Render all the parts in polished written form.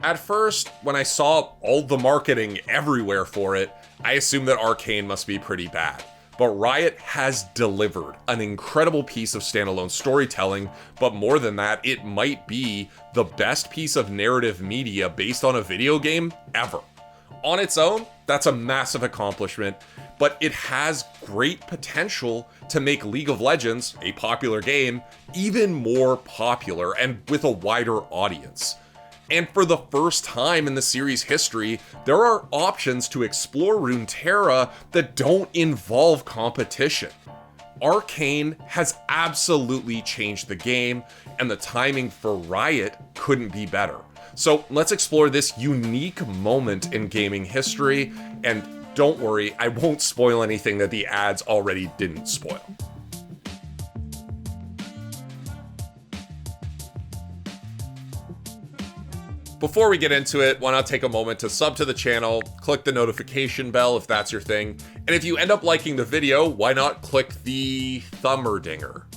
At first, when I saw all the marketing everywhere for it, I assumed that Arcane must be pretty bad. But Riot has delivered an incredible piece of standalone storytelling, but more than that, it might be the best piece of narrative media based on a video game ever. On its own, that's a massive accomplishment, but it has great potential to make League of Legends, a popular game, even more popular and with a wider audience. And for the first time in the series' history, there are options to explore Runeterra that don't involve competition. Arcane has absolutely changed the game, and the timing for Riot couldn't be better. So let's explore this unique moment in gaming history, and don't worry, I won't spoil anything that the ads already didn't spoil. Before we get into it, why not take a moment to sub to the channel, click the notification bell if that's your thing, and if you end up liking the video, why not click the thummer-dinger?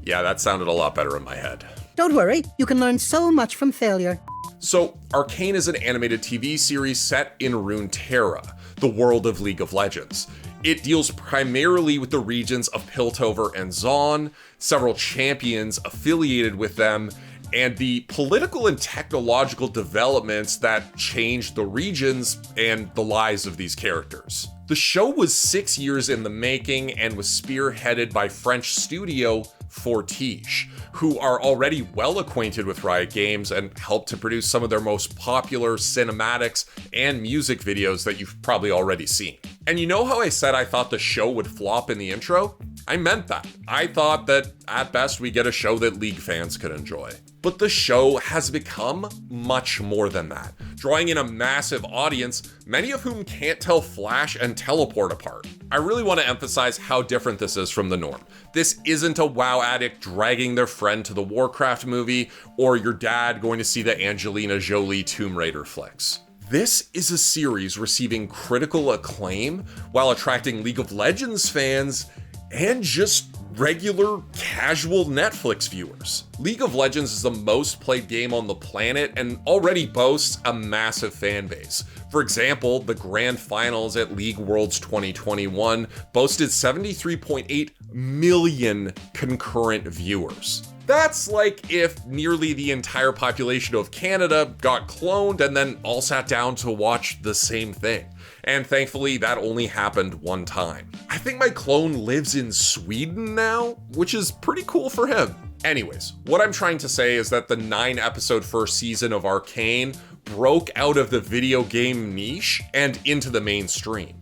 Yeah, that sounded a lot better in my head. Don't worry, you can learn so much from failure. So, Arcane is an animated TV series set in Runeterra, the world of League of Legends. It deals primarily with the regions of Piltover and Zaun, several champions affiliated with them, and the political and technological developments that changed the regions and the lives of these characters. The show was 6 years in the making and was spearheaded by French studio Fortiche, who are already well acquainted with Riot Games and helped to produce some of their most popular cinematics and music videos that you've probably already seen. And you know how I said I thought the show would flop in the intro? I meant that. I thought that at best we get a show that League fans could enjoy. But the show has become much more than that, drawing in a massive audience, many of whom can't tell Flash and Teleport apart. I really want to emphasize how different this is from the norm. This isn't a WoW addict dragging their friend to the Warcraft movie, or your dad going to see the Angelina Jolie Tomb Raider flicks. This is a series receiving critical acclaim while attracting League of Legends fans and just regular, casual Netflix viewers. League of Legends is the most played game on the planet and already boasts a massive fan base. For example, the grand finals at League Worlds 2021 boasted 73.8 million concurrent viewers. That's like if nearly the entire population of Canada got cloned and then all sat down to watch the same thing. And thankfully, that only happened one time. I think my clone lives in Sweden now, which is pretty cool for him. Anyways, what I'm trying to say is that the 9-episode first season of Arcane broke out of the video game niche and into the mainstream.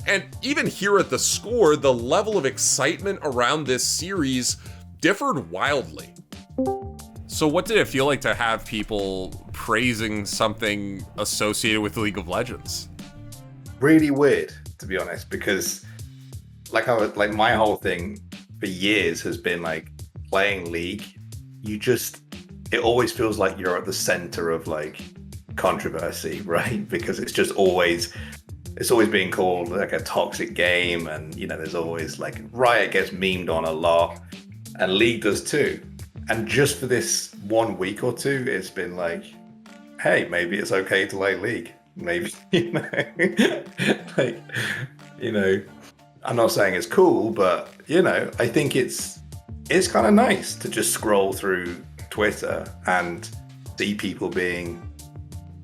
And even here at theScore, the level of excitement around this series differed wildly. So what did it feel like to have people praising something associated with League of Legends? Really weird, to be honest, because like my whole thing for years has been like playing League. It always feels like you're at the center of like controversy, right? Because it's always being called like a toxic game, and you know, there's always like Riot gets memed on a lot, and League does too. And just for this 1 week or two, it's been like, hey, maybe it's okay to play League. Maybe, you know, like, you know, I'm not saying it's cool, but you know, I think it's kind of nice to just scroll through Twitter and see people being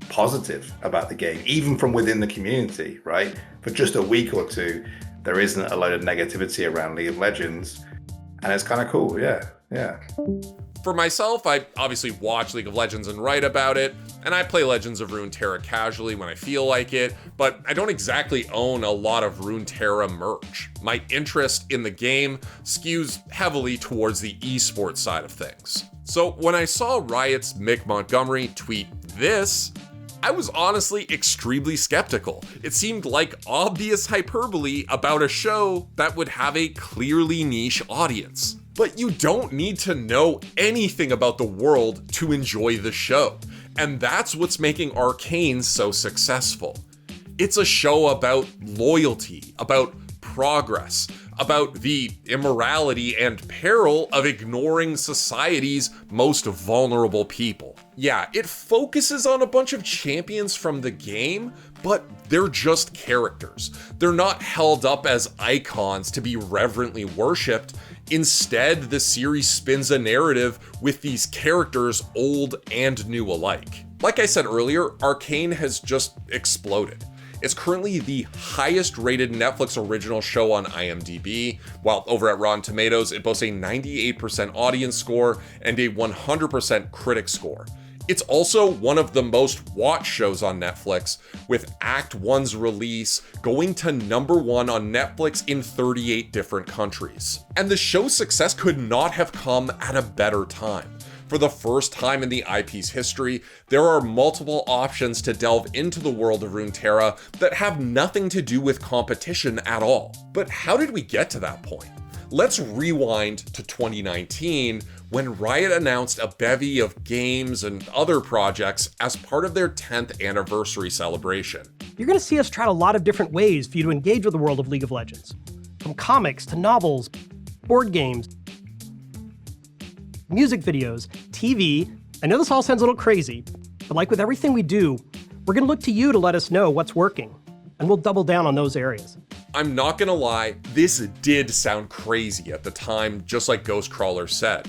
positive about the game, even from within the community, right? For just a week or two, there isn't a load of negativity around League of Legends, and it's kind of cool, yeah. For myself, I obviously watch League of Legends and write about it, and I play Legends of Runeterra casually when I feel like it, but I don't exactly own a lot of Runeterra merch. My interest in the game skews heavily towards the esports side of things. So when I saw Riot's Mick Montgomery tweet this, I was honestly extremely skeptical. It seemed like obvious hyperbole about a show that would have a clearly niche audience. But you don't need to know anything about the world to enjoy the show. And that's what's making Arcane so successful. It's a show about loyalty, about progress, about the immorality and peril of ignoring society's most vulnerable people. Yeah, it focuses on a bunch of champions from the game, but they're just characters. They're not held up as icons to be reverently worshipped. Instead, the series spins a narrative with these characters old and new alike. Like I said earlier, Arcane has just exploded. It's currently the highest rated Netflix original show on IMDb, while over at Rotten Tomatoes, it boasts a 98% audience score and a 100% critic score. It's also one of the most watched shows on Netflix, with Act 1's release going to #1 on Netflix in 38 different countries. And the show's success could not have come at a better time. For the first time in the IP's history, there are multiple options to delve into the world of Runeterra that have nothing to do with competition at all. But how did we get to that point? Let's rewind to 2019, when Riot announced a bevy of games and other projects as part of their 10th anniversary celebration. You're going to see us try a lot of different ways for you to engage with the world of League of Legends. From comics to novels, board games, music videos, TV. I know this all sounds a little crazy, but like with everything we do, we're going to look to you to let us know what's working, and we'll double down on those areas. I'm not gonna lie, this did sound crazy at the time, just like Ghostcrawler said.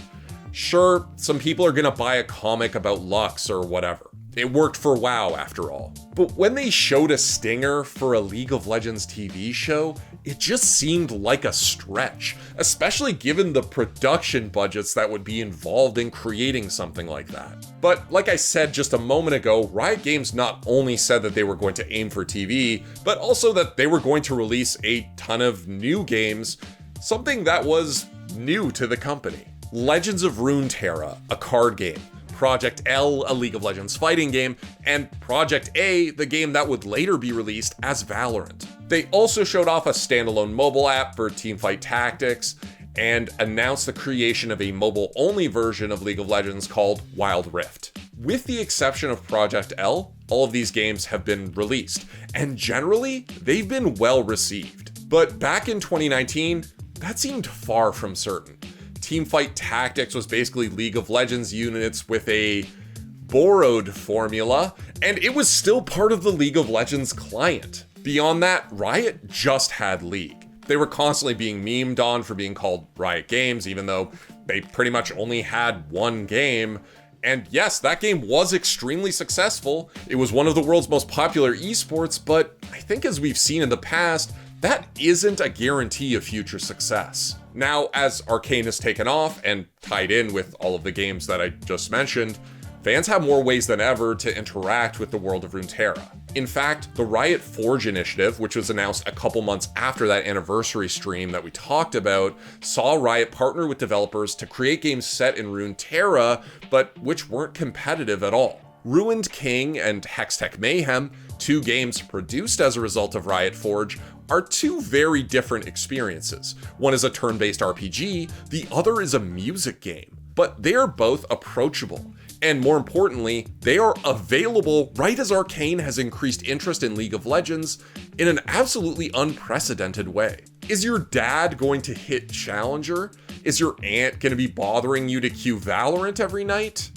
Sure, some people are gonna buy a comic about Lux or whatever. It worked for WoW after all. But when they showed a stinger for a League of Legends TV show, it just seemed like a stretch, especially given the production budgets that would be involved in creating something like that. But like I said just a moment ago, Riot Games not only said that they were going to aim for TV, but also that they were going to release a ton of new games, something that was new to the company. Legends of Runeterra, a card game, Project L, a League of Legends fighting game, and Project A, the game that would later be released as Valorant. They also showed off a standalone mobile app for Teamfight Tactics, and announced the creation of a mobile-only version of League of Legends called Wild Rift. With the exception of Project L, all of these games have been released, and generally, they've been well received. But back in 2019, that seemed far from certain. Teamfight Tactics was basically League of Legends units with a borrowed formula, and it was still part of the League of Legends client. Beyond that, Riot just had League. They were constantly being memed on for being called Riot Games, even though they pretty much only had one game. And yes, that game was extremely successful. It was one of the world's most popular esports, but I think as we've seen in the past, that isn't a guarantee of future success. Now, as Arcane has taken off and tied in with all of the games that I just mentioned, fans have more ways than ever to interact with the world of Runeterra. In fact, the Riot Forge initiative, which was announced a couple months after that anniversary stream that we talked about, saw Riot partner with developers to create games set in Runeterra, but which weren't competitive at all. Ruined King and Hextech Mayhem, two games produced as a result of Riot Forge, are two very different experiences. One is a turn-based RPG, the other is a music game. But they are both approachable, and more importantly, they are available right as Arcane has increased interest in League of Legends in an absolutely unprecedented way. Is your dad going to hit Challenger? Is your aunt going to be bothering you to queue Valorant every night?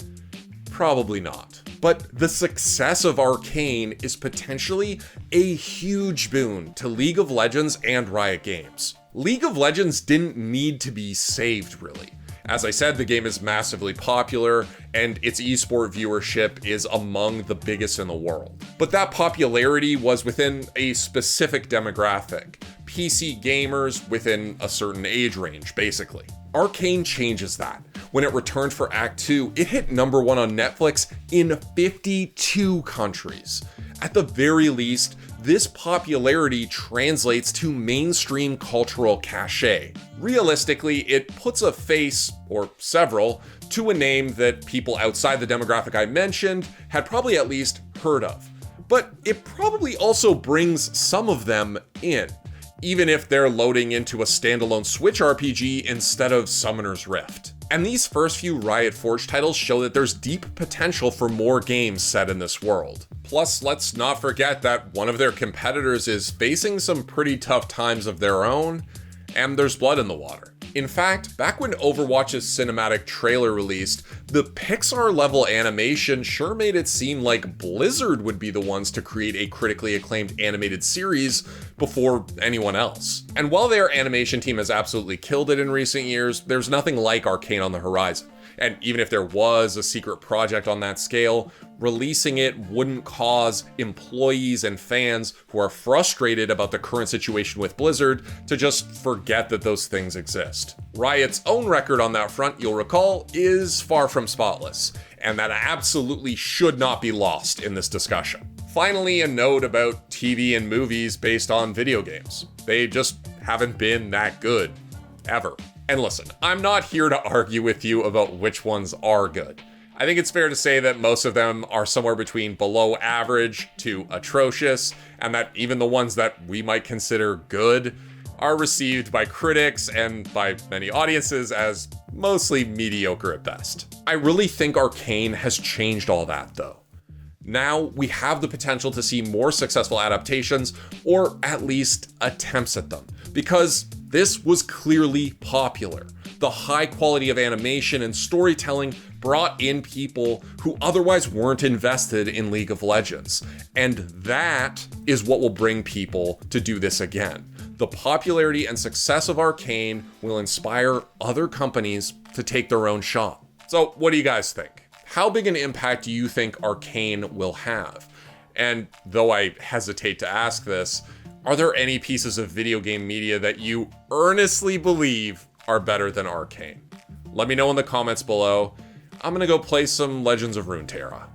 Probably not. But the success of Arcane is potentially a huge boon to League of Legends and Riot Games. League of Legends didn't need to be saved, really. As I said, the game is massively popular, and its esport viewership is among the biggest in the world. But that popularity was within a specific demographic, PC gamers within a certain age range, basically. Arcane changes that. When it returned for Act 2, it hit #1 on Netflix in 52 countries. At the very least, this popularity translates to mainstream cultural cachet. Realistically, it puts a face, or several, to a name that people outside the demographic I mentioned had probably at least heard of. But it probably also brings some of them in, even if they're loading into a standalone Switch RPG instead of Summoner's Rift. And these first few Riot Forge titles show that there's deep potential for more games set in this world. Plus, let's not forget that one of their competitors is facing some pretty tough times of their own, and there's blood in the water. In fact, back when Overwatch's cinematic trailer released, the Pixar-level animation sure made it seem like Blizzard would be the ones to create a critically acclaimed animated series before anyone else. And while their animation team has absolutely killed it in recent years, there's nothing like Arcane on the horizon. And even if there was a secret project on that scale, releasing it wouldn't cause employees and fans who are frustrated about the current situation with Blizzard to just forget that those things exist. Riot's own record on that front, you'll recall, is far from spotless, and that absolutely should not be lost in this discussion. Finally, a note about TV and movies based on video games. They just haven't been that good, ever. And listen, I'm not here to argue with you about which ones are good. I think it's fair to say that most of them are somewhere between below average to atrocious, and that even the ones that we might consider good are received by critics and by many audiences as mostly mediocre at best. I really think Arcane has changed all that though. Now we have the potential to see more successful adaptations, or at least attempts at them, because this was clearly popular. The high quality of animation and storytelling brought in people who otherwise weren't invested in League of Legends. And that is what will bring people to do this again. The popularity and success of Arcane will inspire other companies to take their own shot. So what do you guys think? How big an impact do you think Arcane will have? And though I hesitate to ask this, are there any pieces of video game media that you earnestly believe are better than Arcane? Let me know in the comments below. I'm gonna go play some Legends of Runeterra.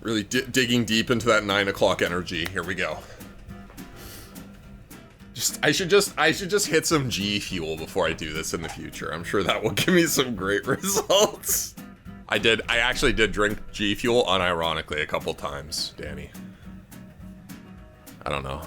Really digging deep into that 9 o'clock energy. Here we go. I should just hit some G Fuel before I do this in the future. I'm sure that will give me some great results. I actually did drink G Fuel unironically a couple times, Danny. I don't know.